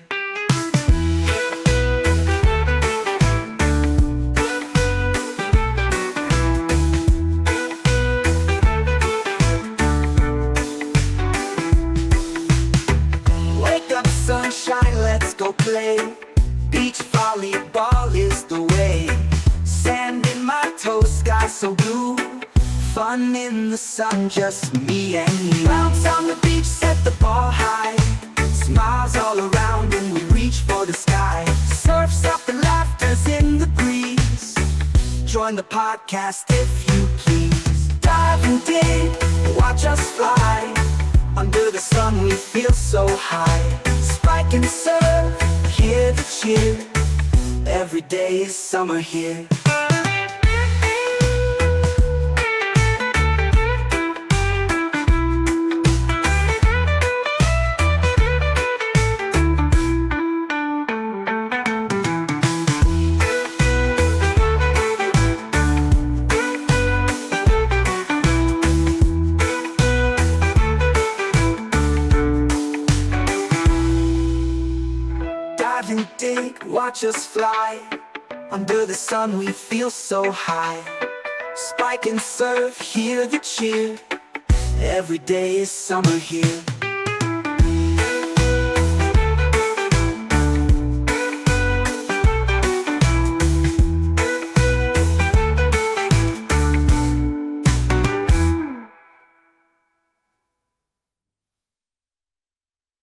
Wake up, sunshine, let's go play. Beach volleyball is the way. Sand in my toes, sky so blue. Fun in the sun, just me and you. Bounce on the beach, set the ball high. Smiles all around and we reach for the sky. Surfs up and laughter's in the breeze. Join the podcast if you please. Dive and dig, watch us fly. Under the sun we feel so high. Spike and surf, hear the cheer. Every day is summer here. watch us fly. Under the sun we feel so high. Spike and surf, hear the cheer. Every day is summer here.